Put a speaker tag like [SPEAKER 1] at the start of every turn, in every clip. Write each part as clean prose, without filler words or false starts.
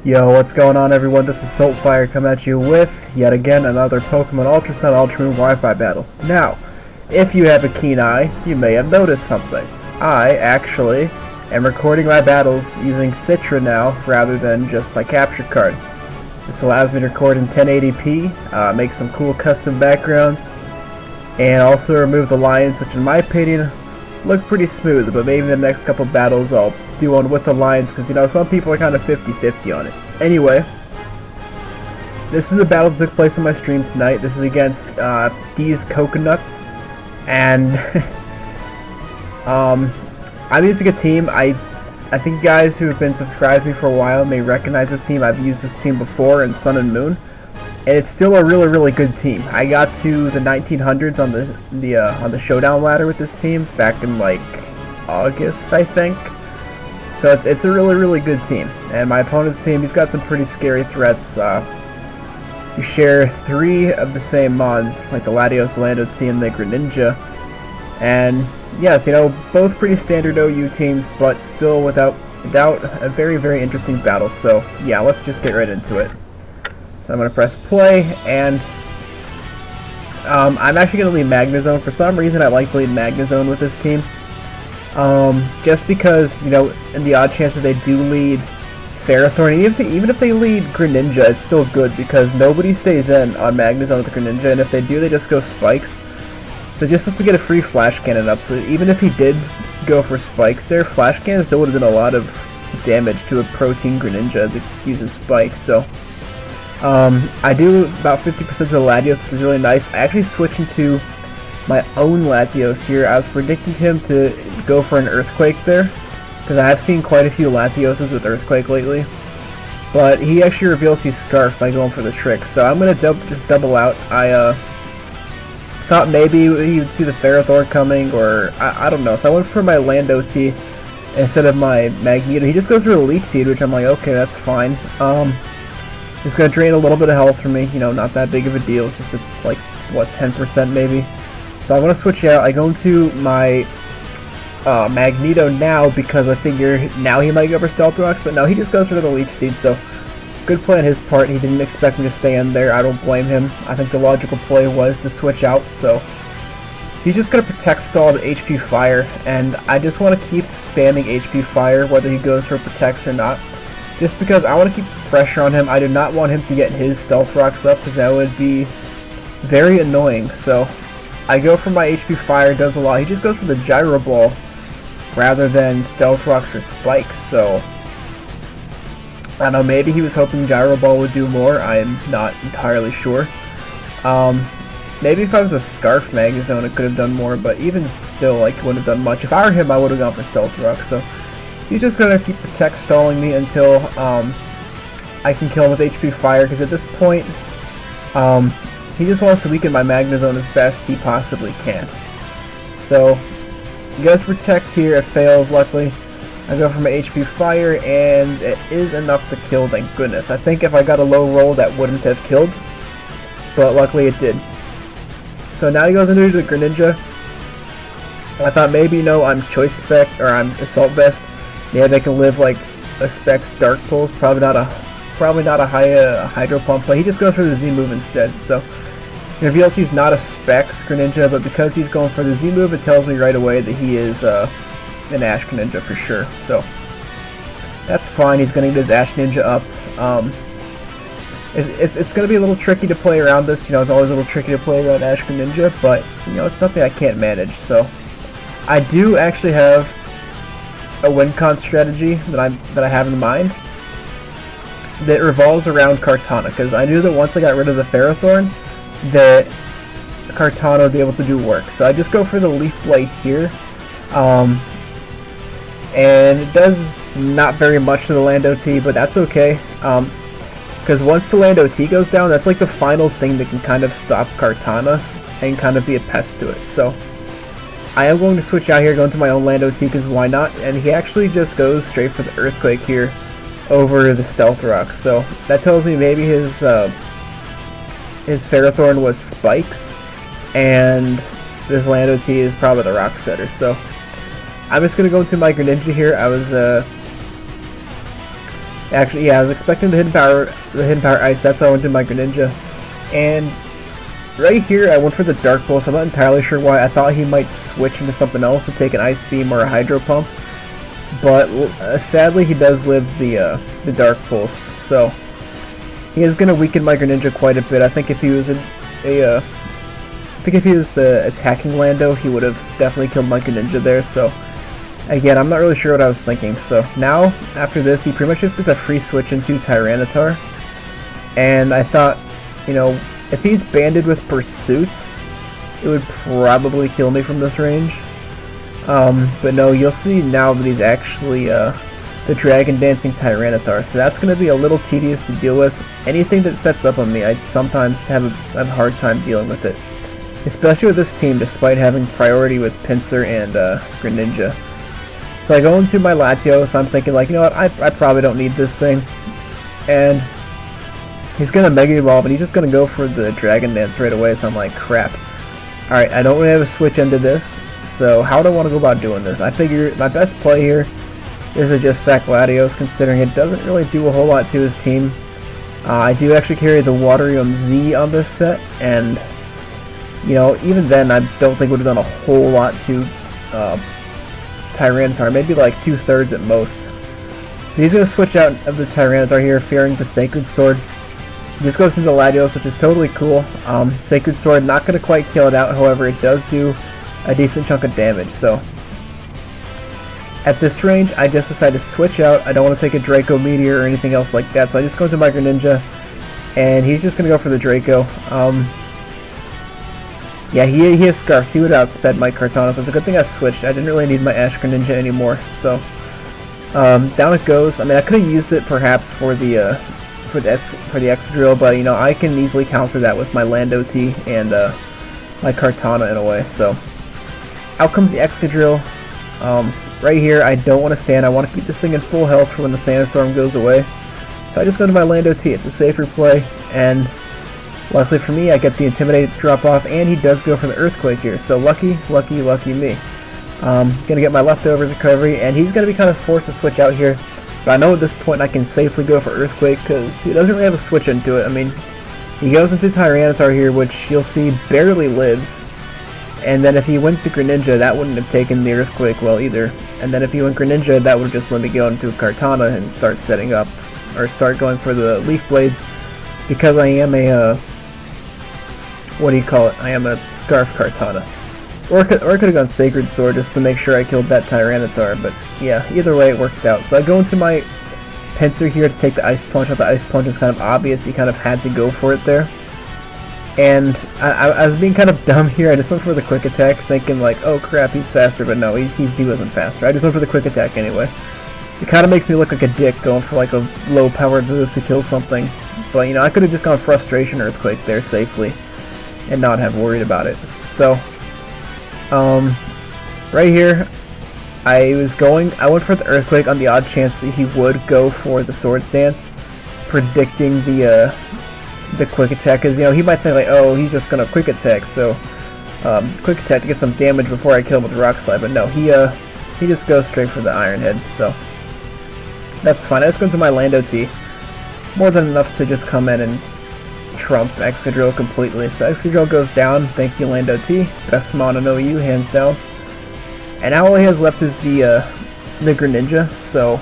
[SPEAKER 1] Yo, what's going on everyone? This is Soltfire coming at you with, yet again, another Pokemon Ultra Sun Ultra Moon Wi-Fi battle. Now, if you have a keen eye, you may have noticed something. I, actually, am recording my battles using Citra now, rather than just my capture card. This allows me to record in 1080p, make some cool custom backgrounds, and also remove the lines, which in my opinion, look pretty smooth, but maybe in the next couple battles I'll do one with the lines, because you know, some people are kind of 50-50 on it. Anyway, this is a battle that took place on my stream tonight. This is against DeezCoconuts, and I'm using a team. I think you guys who have been subscribed to me for a while may recognize this team. I've used this team before in Sun and Moon, and it's still a really good team. I got to the 1900s on the showdown ladder with this team back in like August, I think. So it's a really good team. And my opponent's team, he's got some pretty scary threats. You share 3 of the same mods, like the Latios, Lando-T, and the Greninja. And yes, you know, both pretty standard OU teams, but still without doubt a very interesting battle. So yeah, let's just get right into it. So I'm going to press play, and I'm actually going to lead Magnezone. For some reason I like to lead Magnezone with this team. Just because, you know, in the odd chance that they do lead Ferrothorn, even if they lead Greninja, it's still good because nobody stays in on Magnezone with Greninja, and if they do, they just go Spikes. So just lets me get a free Flash Cannon up, so even if he did go for Spikes there, Flash Cannon still would have done a lot of damage to a Protein Greninja that uses Spikes. So I do about 50% of the Latios, which is really nice. I actually switched into my own Latios here. I was predicting him to go for an Earthquake there, because I have seen quite a few Latioses with Earthquake lately. But he actually reveals he's Scarf by going for the trick, so I'm going to just double out. I thought maybe he would see the Ferrothorn coming, or I don't know, so I went for my Lando-T instead of my Magneto. He just goes for the Leech Seed, which I'm like, okay, that's fine. It's going to drain a little bit of health from me, you know, not that big of a deal. It's just like, what, 10% maybe? So I'm going to switch out. I go into my Magneto now because I figure now he might go for Stealth Rocks, but no, he just goes for the Leech Seed, so good play on his part. He didn't expect me to stay in there. I don't blame him. I think the logical play was to switch out, so he's just going to Protect Stall the HP Fire, and I just want to keep spamming HP Fire whether he goes for Protects or not. Just because I want to keep the pressure on him. I do not want him to get his Stealth Rocks up, because that would be very annoying. So I go for my HP Fire, does a lot. He just goes for the Gyro Ball rather than Stealth Rocks for Spikes. So I don't know, maybe he was hoping Gyro Ball would do more. I'm not entirely sure. Maybe if I was a Scarf Magnezone it could have done more, but even still, like, it wouldn't have done much. If I were him, I would have gone for Stealth Rocks. So he's just going to keep Protect stalling me until I can kill him with HP Fire, because at this point, he just wants to weaken my Magnezone as best he possibly can. So he goes Protect here, it fails luckily. I go for my HP Fire, and it is enough to kill, thank goodness. I think if I got a low roll that wouldn't have killed, but luckily it did. So now he goes into the Greninja. I thought maybe, you know, I'm Choice Spec, or I'm Assault Vest. Maybe I can live like a Spec's Dark Pulse, probably not a high Hydro Pump, but he just goes for the Z move instead. So it reveals he's not a Spec's Greninja, but because he's going for the Z move, it tells me right away that he is an Ash Greninja for sure. So that's fine. He's going to get his Ash Ninja up. It's going to be a little tricky to play around this. You know, it's always a little tricky to play around Ash Greninja, but you know, it's nothing I can't manage. So I do actually have a win con strategy that I have in mind that revolves around Kartana, because I knew that once I got rid of the Ferrothorn that Kartana would be able to do work. So I just go for the Leaf Blade here, and it does not very much to the Lando-T, but that's okay, because once the Lando-T goes down, that's like the final thing that can kind of stop Kartana and kind of be a pest to it. So I am going to switch out here, go into my own Lando-T, because why not? And he actually just goes straight for the Earthquake here over the Stealth Rocks. So that tells me maybe his Ferrothorn was Spikes, and this Lando-T is probably the Rock Setter. So I'm just going to go into my Greninja here. I was Actually, yeah, I was expecting the hidden power ice. That's how I went to my Greninja. And right here, I went for the Dark Pulse. I'm not entirely sure why. I thought he might switch into something else to take an Ice Beam or a Hydro Pump. But sadly, he does live the Dark Pulse. So he is going to weaken my Greninja quite a bit. I think if he was the attacking Lando, he would have definitely killed my Greninja there. So again, I'm not really sure what I was thinking. So now, after this, he pretty much just gets a free switch into Tyranitar. And I thought, you know, if he's banded with Pursuit, it would probably kill me from this range. But no, you'll see now that he's actually the Dragon Dancing Tyranitar. So that's going to be a little tedious to deal with. Anything that sets up on me, I sometimes have a hard time dealing with it. Especially with this team, despite having priority with Pinsir and Greninja. So I go into my Latios, I'm thinking like, you know what, I probably don't need this thing. And he's going to Mega Evolve, and he's just going to go for the Dragon Dance right away, so I'm like, crap. Alright, I don't really have a switch into this, so how do I want to go about doing this? I figure my best play here is to just sack Latios, considering it doesn't really do a whole lot to his team. I do actually carry the Waterium Z on this set, and you know, even then I don't think it would have done a whole lot to Tyranitar, maybe like 2/3 at most. But he's going to switch out of the Tyranitar here, fearing the Sacred Sword. He just goes into Latios, which is totally cool. Sacred Sword, not going to quite kill it out, however, it does do a decent chunk of damage. So at this range, I just decided to switch out. I don't want to take a Draco Meteor or anything else like that, so I just go into my Greninja, and he's just going to go for the Draco. Yeah, he has Scarfs. He would have outsped my Kartana, so it's a good thing I switched. I didn't really need my Ash Greninja anymore, so down it goes. I mean, I could have used it perhaps for the Excadrill, but you know, I can easily counter that with my Lando T and my Kartana in a way. So out comes the Excadrill. Right here, I don't want to stand. I want to keep this thing in full health for when the Sandstorm goes away. So I just go to my Lando T. It's a safer play, and luckily for me, I get the Intimidate drop off, and he does go for the Earthquake here. So lucky me. Gonna get my leftovers recovery, and he's gonna be kind of forced to switch out here. But I know at this point I can safely go for Earthquake because he doesn't really have a switch into it. I mean, he goes into Tyranitar here, which you'll see barely lives. And then if he went to Greninja, that wouldn't have taken the Earthquake well either. And then if he went Greninja, that would have just let me go into Kartana and start setting up, or start going for the Leaf Blades, because I am a I am a Scarf Kartana. Or I could have gone Sacred Sword just to make sure I killed that Tyranitar, but yeah, either way it worked out. So I go into my Pinsir here to take the Ice Punch. I thought the Ice Punch was kind of obvious, he kind of had to go for it there. And I was being kind of dumb here, I just went for the Quick Attack, thinking like, oh crap, he's faster, but no, he wasn't faster. I just went for the Quick Attack anyway. It kind of makes me look like a dick going for like a low-powered move to kill something. But you know, I could have just gone Frustration Earthquake there safely and not have worried about it. So right here, I went for the Earthquake on the odd chance that he would go for the Swords Dance, predicting the Quick Attack, because you know, he might think like, oh, he's just gonna Quick Attack, so Quick Attack to get some damage before I kill him with Rock Slide. But no, he just goes straight for the Iron Head, so that's fine. I just go into my Lando T, more than enough to just come in and trump Excadrill completely. So Excadrill goes down, thank you Lando T, best Mon in OU, hands down. And now all he has left is the Greninja, so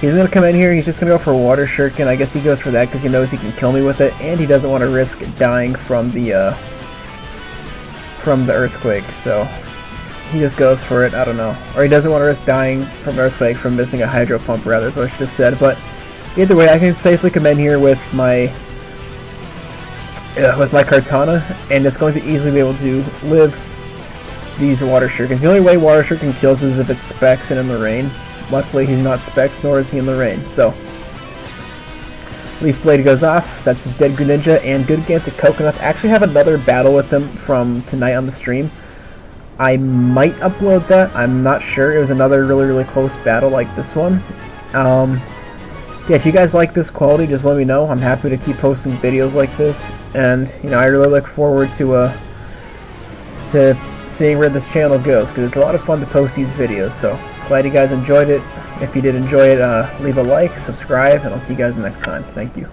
[SPEAKER 1] he's going to come in here, he's just going to go for Water Shuriken. I guess he goes for that because he knows he can kill me with it, and he doesn't want to risk dying from the Earthquake, so he just goes for it, I don't know. Or he doesn't want to risk dying from Earthquake, from missing a Hydro Pump rather, is what I should have said. But either way, I can safely come in here with my Kartana, and it's going to easily be able to live these Water Shurikens. The only way Water Shuriken kills is if it's Specs and in the rain. Luckily, he's not Specs, nor is he in the rain. So Leaf Blade goes off. That's a dead Greninja, and DeezCoconuts. I actually have another battle with him from tonight on the stream. I might upload that. I'm not sure. It was another really close battle like this one. Yeah, if you guys like this quality, just let me know. I'm happy to keep posting videos like this, and you know, I really look forward to seeing where this channel goes, because it's a lot of fun to post these videos. So Glad you guys enjoyed it. If you did enjoy it, leave a like, subscribe, and I'll see you guys next time. Thank you.